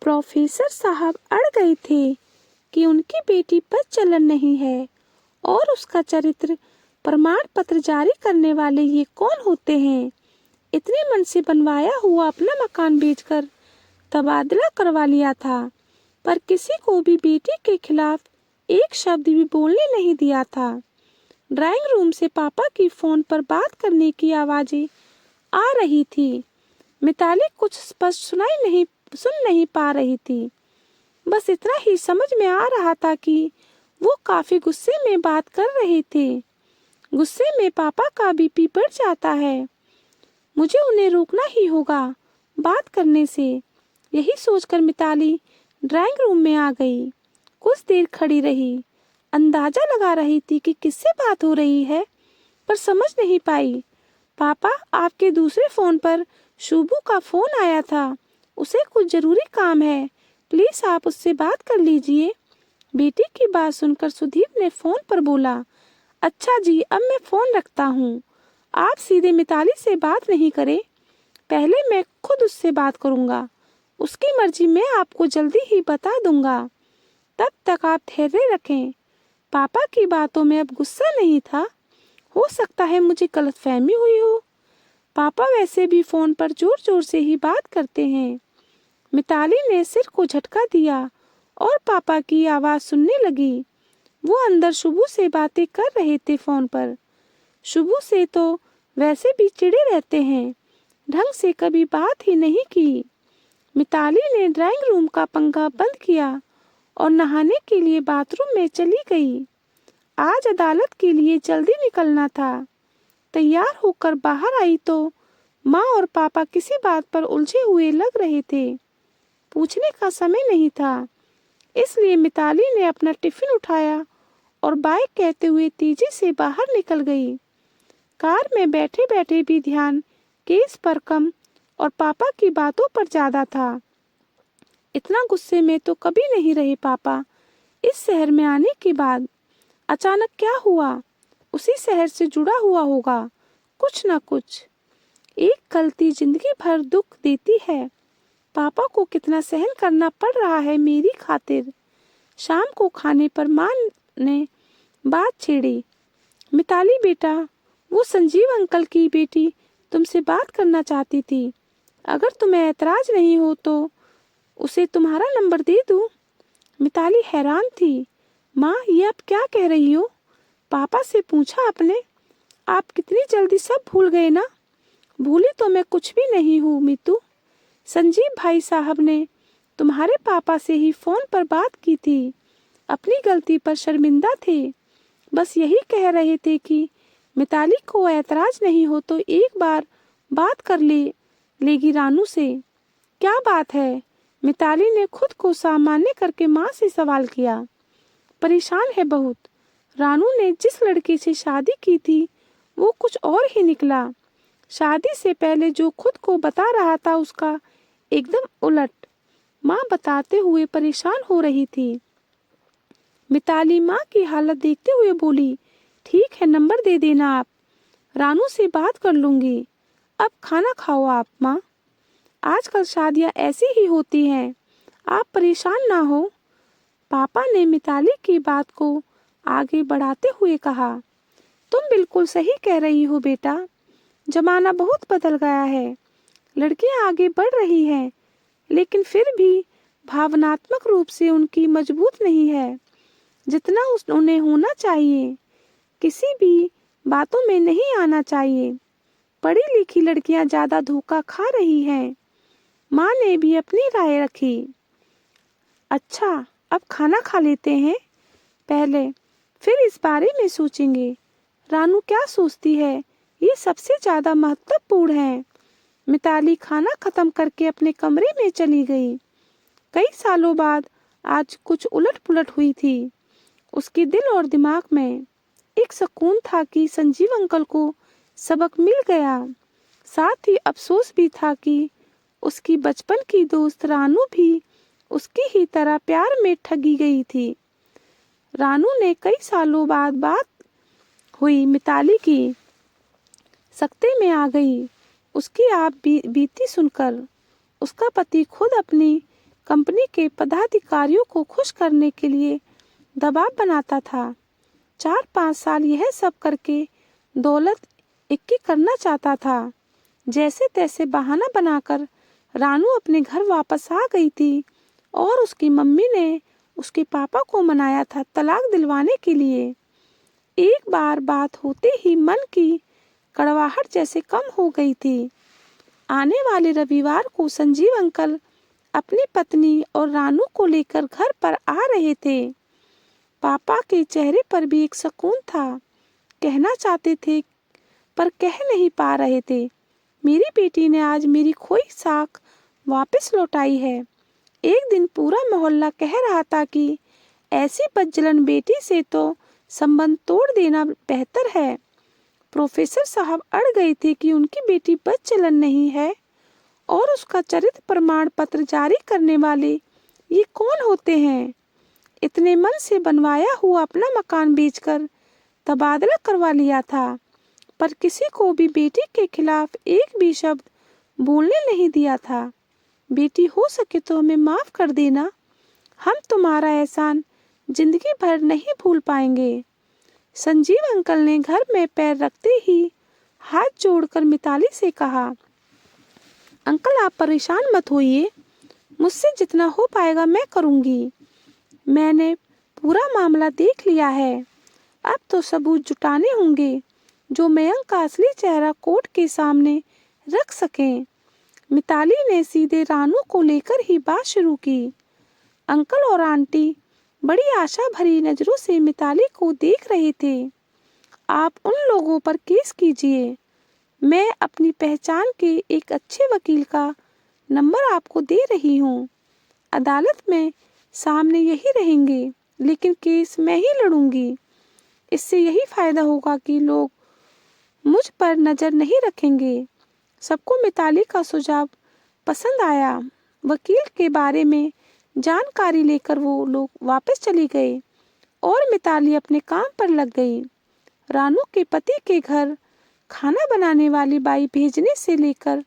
Professor साहब अड़ गए थे कि उनकी बेटी बस चलन नहीं है और उसका चरित्र प्रमाण पत्र जारी करने वाले ये कौन होते हैं। इतने मन से बनवाया हुआ अपना मकान बेचकर तबादला करवा लिया था, पर किसी को भी बेटी के खिलाफ एक शब्द भी बोलने नहीं दिया था। ड्राइंग रूम से पापा की फोन पर बात करने की आवाजें आ रही थी। मिताली कुछ स्पष्ट सुन नहीं पा रही थी। बस इतना ही समझ में आ रहा था कि वो काफी गुस्से में बात कर रहे थे। गुस्से में पापा का बीपी बढ़ जाता है। मुझे उन्हें रोकना ही होगा बात करने से। यही सोचकर मिताली ड्राइंग रूम में आ गई। कुछ देर खड़ी रही, अंदाजा लगा रही थी कि किससे बात हो रही है, पर समझ नहीं पाई। पापा, आपके दूसरे फोन पर शुभू का फोन आया था। उसे कुछ जरूरी काम है, प्लीज आप उससे बात कर लीजिए। बेटी की बात सुनकर सुदीप ने फोन पर बोला, अच्छा जी, अब मैं फोन रखता हूँ। आप सीधे मिताली से बात नहीं करें, पहले मैं खुद उससे बात करूँगा। उसकी मर्जी मैं आपको जल्दी ही बता दूंगा। तब तक आप धैर्य रखें। पापा की बातों में अब गुस्सा नहीं था। हो सकता है मुझे गलतफहमी हुई हो। पापा वैसे भी फोन पर जोर जोर से ही बात करते हैं। मिताली ने सिर को झटका दिया और पापा की आवाज सुनने लगी। वो अंदर शुभू से बातें कर रहे थे फोन पर। शुभू से तो वैसे भी चिढ़े रहते हैं, ढंग से कभी बात ही नहीं की। मिताली ने ड्राइंग रूम का पंखा बंद किया और नहाने के लिए बाथरूम में चली गई। आज अदालत के लिए जल्दी निकलना था। तैयार होकर बाहर आई तो माँ और पापा किसी बात पर उलझे हुए लग रहे थे। पूछने का समय नहीं था, इसलिए मिताली ने अपना टिफिन उठाया और बाय कहते हुए तेजी से बाहर निकल गई। कार में बैठे बैठे भी ध्यान केस पर कम और पापा की बातों पर ज्यादा था। इतना गुस्से में तो कभी नहीं रहे पापा। इस शहर में आने के बाद अचानक क्या हुआ? उसी शहर से जुड़ा हुआ होगा कुछ ना कुछ। एक गलती जिंदगी भर दुख देती है। पापा को कितना सहन करना पड़ रहा है मेरी खातिर। शाम को खाने पर माँ ने बात छेड़ी, मिताली बेटा, वो संजीव अंकल की बेटी तुमसे बात करना चाहती थी। अगर तुम्हें ऐतराज नहीं हो तो उसे तुम्हारा नंबर दे दूं। मिताली हैरान थी। माँ, ये आप क्या कह रही हो? पापा से पूछा आपने? आप कितनी जल्दी सब भूल गए ना? भूली तो मैं कुछ भी नहीं हूँ मीतू। संजीव भाई साहब ने तुम्हारे पापा से ही फोन पर बात की थी। अपनी गलती पर शर्मिंदा थे। बस यही कह रहे थे कि मिताली को ऐतराज नहीं हो तो एक बार बात कर लेगी रानू से। क्या बात है? मिताली ने खुद को सामान्य करके माँ से सवाल किया। परेशान है बहुत। रानू ने जिस लड़के से शादी की थी वो कुछ और ही निकला। शादी से पहले जो खुद को बता रहा था उसका एकदम उलट। माँ बताते हुए परेशान हो रही थी। मिताली माँ की हालत देखते हुए बोली, ठीक है, नंबर दे देना आप। रानू से बात कर लूंगी। अब खाना खाओ आप माँ। आजकल शादियाँ ऐसी ही होती हैं, आप परेशान ना हो। पापा ने मिताली की बात को आगे बढ़ाते हुए कहा, तुम बिल्कुल सही कह रही हो बेटा। जमाना बहुत बदल गया है। लड़कियां आगे बढ़ रही हैं, लेकिन फिर भी भावनात्मक रूप से उनकी मजबूत नहीं है जितना उन्हें होना चाहिए। किसी भी बातों में नहीं आना चाहिए। पढ़ी लिखी लड़कियां ज्यादा धोखा खा रही हैं। माँ ने भी अपनी राय रखी। अच्छा, अब खाना खा लेते हैं पहले, फिर इस बारे में सोचेंगे। रानू क्या सोचती है ये सबसे ज्यादा महत्वपूर्ण है। मिताली खाना खत्म करके अपने कमरे में चली गई। कई सालों बाद आज कुछ उलट पुलट हुई थी। उसके दिल और दिमाग में एक सुकून था कि संजीव अंकल को सबक मिल गया। साथ ही अफसोस भी था कि उसकी बचपन की दोस्त रानू भी उसकी ही तरह प्यार में ठगी गई थी। रानू ने कई सालों बाद बात हुई मिताली की सकते में आ गई। उसकी आप बीती सुनकर उसका पति खुद अपनी कंपनी के पदाधिकारियों को खुश करने के लिए दबाव बनाता था। 4-5 साल यह सब करके दौलत इकट्ठी करना चाहता था। जैसे तैसे बहाना बनाकर रानू अपने घर वापस आ गई थी और उसकी मम्मी ने उसके पापा को मनाया था तलाक दिलवाने के लिए। एक बार बात होते ही मन की कड़वाहट जैसे कम हो गई थी। आने वाले रविवार को संजीव अंकल अपनी पत्नी और रानू को लेकर घर पर आ रहे थे। पापा के चेहरे पर भी एक सुकून था। कहना चाहते थे पर कह नहीं पा रहे थे, मेरी बेटी ने आज मेरी खोई साख वापस लौटाई है। एक दिन पूरा मोहल्ला कह रहा था कि ऐसी बदजलन बेटी से तो संबंध तोड़ देना बेहतर है। प्रोफेसर साहब अड़ गए थे कि उनकी बेटी बदचलन नहीं है और उसका चरित्र प्रमाण पत्र जारी करने वाले ये कौन होते हैं। इतने मन से बनवाया हुआ अपना मकान बेचकर तबादला करवा लिया था, पर किसी को भी बेटी के खिलाफ एक भी शब्द बोलने नहीं दिया था। बेटी हो सके तो हमें माफ कर देना, हम तुम्हारा एहसान जिंदगी भर नहीं भूल पाएंगे। संजीव अंकल ने घर में पैर रखते ही हाथ जोड़कर मिताली से कहा, अंकल आप परेशान मत होइए, मुझसे जितना हो पाएगा मैं करूंगी। मैंने पूरा मामला देख लिया है, अब तो सबूत जुटाने होंगे जो मयंक का असली चेहरा कोर्ट के सामने रख सकें। मिताली ने सीधे रानू को लेकर ही बात शुरू की। अंकल और आंटी बड़ी आशा भरी नजरों से मिताली को देख रहे थे। आप उन लोगों पर केस कीजिए, मैं अपनी पहचान के एक अच्छे वकील का नंबर आपको दे रही हूँ। अदालत में सामने यही रहेंगे, लेकिन केस मैं ही लड़ूंगी। इससे यही फायदा होगा कि लोग मुझ पर नजर नहीं रखेंगे। सबको मिताली का सुझाव पसंद आया। वकील के बारे में जानकारी लेकर वो लोग वापस चली गए और मिताली अपने काम पर लग गई। रानू के पति के घर खाना बनाने वाली बाई भेजने से लेकर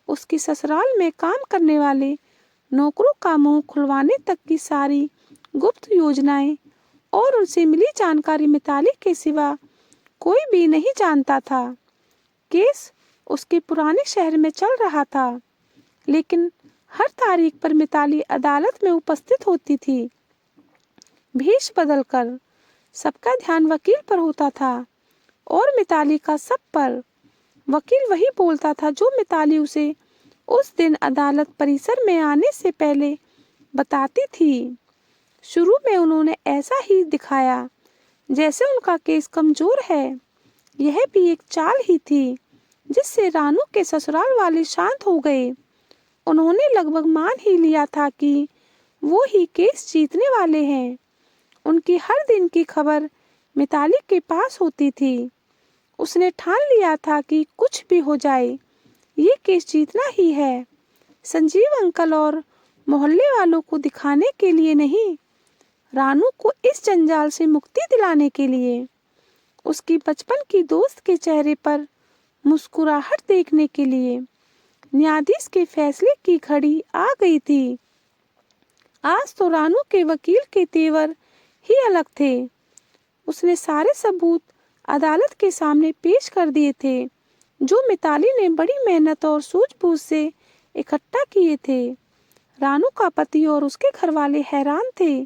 उसकी ससुराल में काम करने वाले नौकरों का मुंह खुलवाने तक की सारी गुप्त योजनाएं और उनसे मिली जानकारी मिताली के सिवा कोई भी नहीं जानता था। केस उसके पुराने शहर में चल रहा था, लेकिन हर तारीख पर मिताली अदालत में उपस्थित होती थी। भेष बदलकर सबका ध्यान वकील पर होता था और मिताली का सब पर। वकील वही बोलता था जो मिताली उसे उस दिन अदालत परिसर में आने से पहले बताती थी। शुरू में उन्होंने ऐसा ही दिखाया जैसे उनका केस कमजोर है। यह भी एक चाल ही थी जिससे रानू के ससुराल वाले शांत हो गए। उन्होंने लगभग मान ही लिया था कि वो ही केस जीतने वाले हैं। उनकी हर दिन की खबर मिताली के पास होती थी। उसने ठान लिया था कि कुछ भी हो जाए ये केस जीतना ही है, संजीव अंकल और मोहल्ले वालों को दिखाने के लिए नहीं, रानू को इस जंजाल से मुक्ति दिलाने के लिए। उसकी बचपन की दोस्त के चेहरे पर मुस्कुराहट देखने के लिए। न्यायाधीश के फैसले की घड़ी आ गई थी। आज तो रानू के वकील के तेवर ही अलग थे। उसने सारे सबूत अदालत के सामने पेश कर दिए थे जो मिताली ने बड़ी मेहनत और सूझबूझ से इकट्ठा किए थे। रानू का पति और उसके घर वाले हैरान थे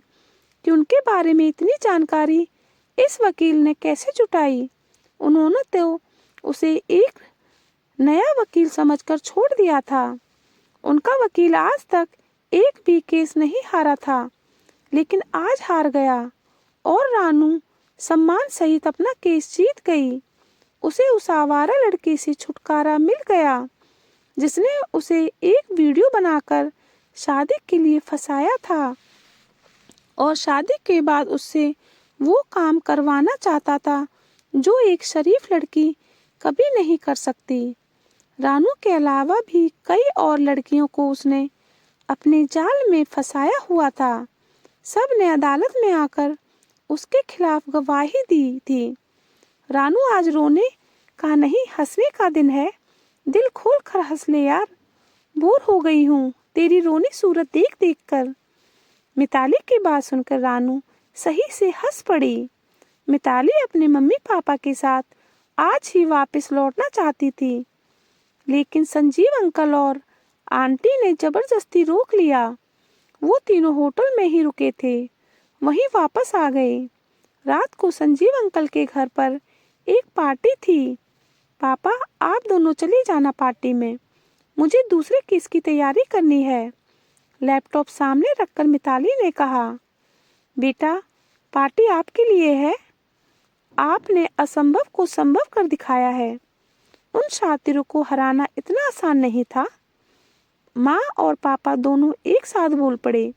कि उनके बारे में इतनी जानकारी इस वकील ने कैसे जुटाई। उन्होंने तो उसे एक नया वकील समझकर छोड़ दिया था। उनका वकील आज तक एक भी केस नहीं हारा था, लेकिन आज हार गया और रानू सम्मान सहित अपना केस जीत गई। उसे उस आवारा लड़के से छुटकारा मिल गया जिसने उसे एक वीडियो बनाकर शादी के लिए फंसाया था और शादी के बाद उससे वो काम करवाना चाहता था जो एक शरीफ लड़की कभी नहीं कर सकती। रानू के अलावा भी कई और लड़कियों को उसने अपने जाल में फंसाया हुआ था। सब ने अदालत में आकर उसके खिलाफ गवाही दी थी। रानू आज रोने का नहीं हंसने का दिन है। दिल खोल कर हंस ले यार, बोर हो गई हूँ। तेरी रोनी सूरत देख देख कर। मिताली की बात सुनकर रानू सही से हंस पड़ी। मिताली अपने मम्मी पापा के साथ आज ही वापस लौटना चाहती थी, लेकिन संजीव अंकल और आंटी ने जबरदस्ती रोक लिया। वो तीनों होटल में ही रुके थे, वहीं वापस आ गए। रात को संजीव अंकल के घर पर एक पार्टी थी। पापा, आप दोनों चले जाना पार्टी में, मुझे दूसरे केस की तैयारी करनी है। लैपटॉप सामने रखकर मिताली ने कहा, बेटा, पार्टी आपके लिए है। आपने असंभव को संभव कर दिखाया है। उन शातिरों को हराना इतना आसान नहीं था। माँ और पापा दोनों एक साथ बोल पड़े।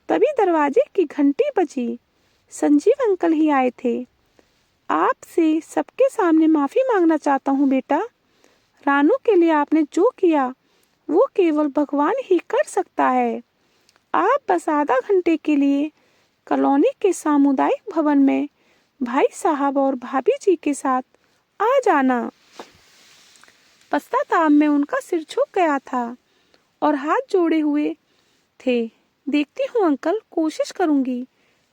तभी दरवाजे की घंटी बजी। संजीव अंकल ही आए थे। आपसे सबके सामने माफी मांगना चाहता हूँ बेटा। रानू के लिए आपने जो किया वो केवल भगवान ही कर सकता है। आप बस आधा घंटे के लिए कॉलोनी के सामुदायिक भवन में भाई साहब और भाभी जी के साथ आ जाना। पश्चाताप में उनका सिर झुक गया था और हाथ जोड़े हुए थे। देखती हूँ अंकल, कोशिश करूंगी,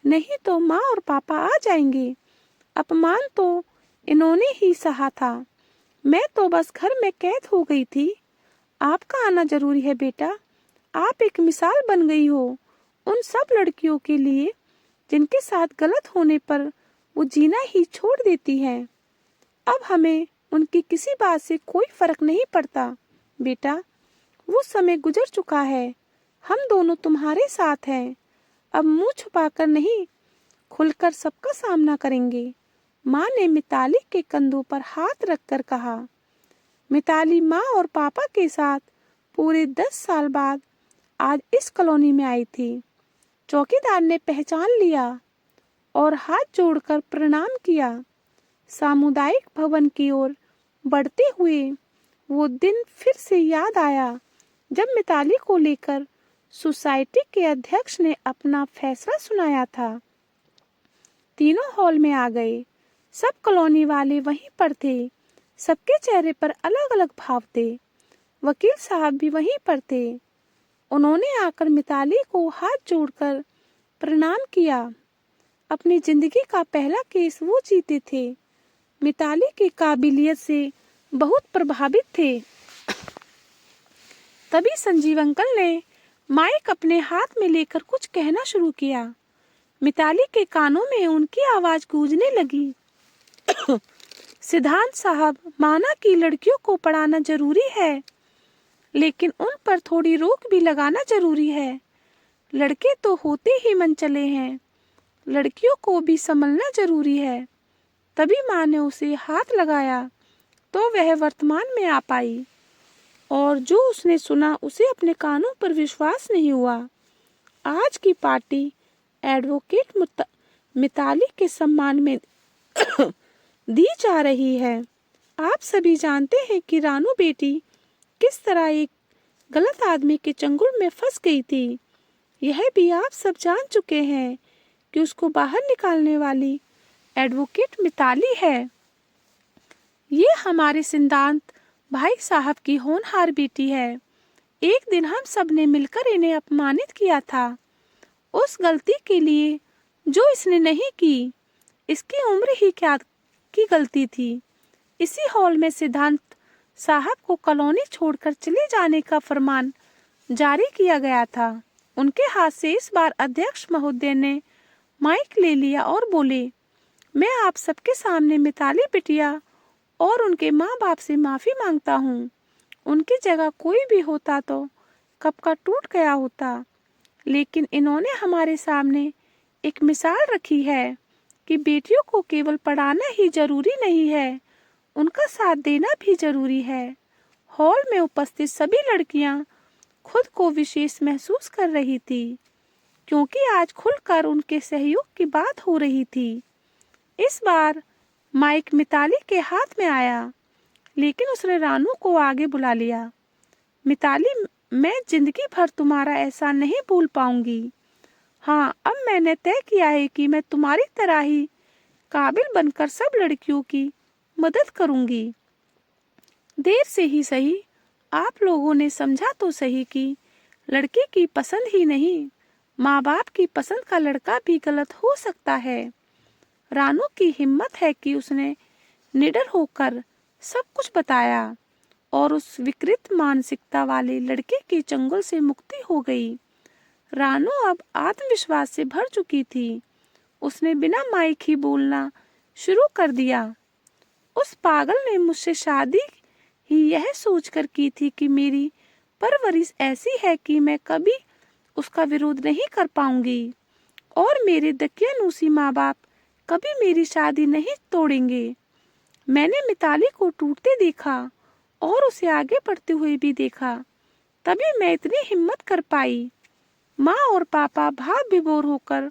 नहीं तो माँ और पापा आ जाएंगे। अपमान तो इन्होंने ही सहा था, मैं तो बस घर में कैद हो गई थी। आपका आना जरूरी है बेटा। आप एक मिसाल बन गई हो उन सब लड़कियों के लिए जिनके साथ गलत होने पर वो जीना ही छोड़ देती हैं। अब हमें उनकी किसी बात से कोई फर्क नहीं पड़ता बेटा। वो समय गुजर चुका है। हम दोनों तुम्हारे साथ हैं। अब मुंह छुपाकर नहीं, खुलकर सबका सामना करेंगे। माँ ने मिताली के कंधों पर हाथ रखकर कहा। मिताली माँ और पापा के साथ पूरे 10 साल बाद आज इस कॉलोनी में आई थी। चौकीदार ने पहचान लिया और हाथ जोड़कर प्रणाम किया। सामुदायिक भवन की ओर बढ़ते हुए वो दिन फिर से याद आया जब मिताली को लेकर सोसाइटी के अध्यक्ष ने अपना फैसला सुनाया था। तीनों हॉल में आ गए। सब कॉलोनी वाले वहीं पर थे। सबके चेहरे पर अलग अलग भाव थे। वकील साहब भी वहीं पर थे। उन्होंने आकर मिताली को हाथ जोड़कर प्रणाम किया। अपनी जिंदगी का पहला केस वो जीते थे। मिताली की काबिलियत से बहुत प्रभावित थे। तभी संजीव अंकल ने माइक अपने हाथ में लेकर कुछ कहना शुरू किया। मिताली के कानों में उनकी आवाज गूंजने लगी। सिद्धांत साहब, माना कि लड़कियों को पढ़ाना जरूरी है, लेकिन उन पर थोड़ी रोक भी लगाना जरूरी है। लड़के तो होते ही मनचले हैं, लड़कियों को भी संभलना जरूरी है। तभी माँ ने उसे हाथ लगाया तो वह वर्तमान में आ पाई, और जो उसने सुना उसे अपने कानों पर विश्वास नहीं हुआ। आज की पार्टी एडवोकेट मिताली के सम्मान में दी जा रही है। आप सभी जानते हैं कि रानू बेटी किस तरह एक गलत आदमी के चंगुल में फंस गई थी। यह भी आप सब जान चुके हैं कि उसको बाहर निकालने वाली एडवोकेट मिताली है। ये हमारे सिद्धांत भाई साहब की होनहार बेटी है। एक दिन हम सब ने मिलकर इन्हें अपमानित किया था। उस गलती के लिए जो इसने नहीं की, इसकी उम्र ही क्या की गलती थी। इसी हॉल में सिद्धांत साहब को कॉलोनी छोड़कर चले जाने का फरमान जारी किया गया था। उनके हाथ से इस बार अध्यक्ष महोदय ने माइक ले लिया और बोले, मैं आप सबके सामने मिताली बिटिया और उनके माँ बाप से माफी मांगता हूँ। उनकी जगह कोई भी होता तो कब का टूट गया होता, लेकिन इन्होंने हमारे सामने एक मिसाल रखी है कि बेटियों को केवल पढ़ाना ही जरूरी नहीं है, उनका साथ देना भी जरूरी है। हॉल में उपस्थित सभी लड़कियां खुद को विशेष महसूस कर रही थी, क्योंकि आज खुलकर उनके सहयोग की बात हो रही थी। इस बार माइक मिताली के हाथ में आया, लेकिन उसने रानू को आगे बुला लिया। मिताली, मैं जिंदगी भर तुम्हारा एहसान नहीं भूल पाऊंगी। हाँ, अब मैंने तय किया है कि मैं तुम्हारी तरह ही काबिल बनकर सब लड़कियों की मदद करूंगी। देर से ही सही, आप लोगों ने समझा तो सही कि लड़के की पसंद ही नहीं, माँ बाप की पसंद का लड़का भी गलत हो सकता है। रानू की हिम्मत है कि उसने निडर होकर सब कुछ बताया और उस विकृत मानसिकता वाले लड़के के चंगुल से मुक्ति हो गई। रानू अब आत्मविश्वास से भर चुकी थी। उसने बिना माइक ही बोलना शुरू कर दिया। उस पागल ने मुझसे शादी ही यह सोचकर की थी कि मेरी परवरिश ऐसी है कि मैं कभी उसका विरोध नहीं कर पाऊंगी और मेरे दकियानूसी माँ बाप कभी मेरी शादी नहीं तोड़ेंगे। मैंने मिताली को टूटते देखा और उसे आगे बढ़ते हुए भी देखा, तभी मैं इतनी हिम्मत कर पाई। माँ और पापा भाव विभोर होकर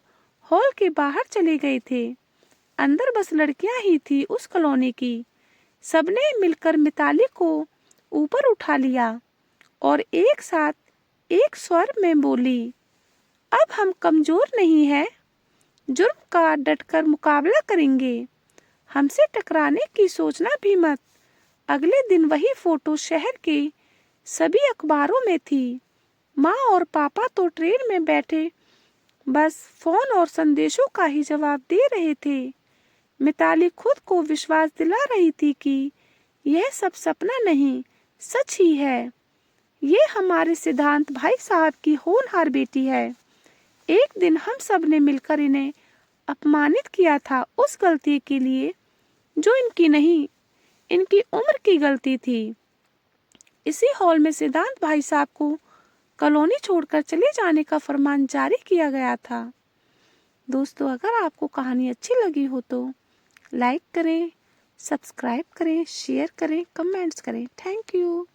हॉल के बाहर चले गए थे। अंदर बस लड़कियां ही थी उस कॉलोनी की। सबने मिलकर मिताली को ऊपर उठा लिया और एक साथ एक स्वर में बोली, अब हम कमजोर नहीं हैं, जुर्म का डटकर मुकाबला करेंगे, हमसे टकराने की सोचना भी मत। अगले दिन वही फोटो शहर के सभी अखबारों में थी। माँ और पापा तो ट्रेन में बैठे बस फोन और संदेशों का ही जवाब दे रहे थे। मिताली खुद को विश्वास दिला रही थी कि यह सब सपना नहीं, सच ही है। ये हमारे सिद्धांत भाई साहब की होनहार बेटी है। एक दिन हम सब ने मिलकर इन्हें अपमानित किया था उस गलती के लिए जो इनकी नहीं, इनकी उम्र की गलती थी। इसी हॉल में सिद्धांत भाई साहब को कॉलोनी छोड़कर चले जाने का फरमान जारी किया गया था। दोस्तों, अगर आपको कहानी अच्छी लगी हो तो लाइक करें, सब्सक्राइब करें, शेयर करें, कमेंट्स करें। Thank you.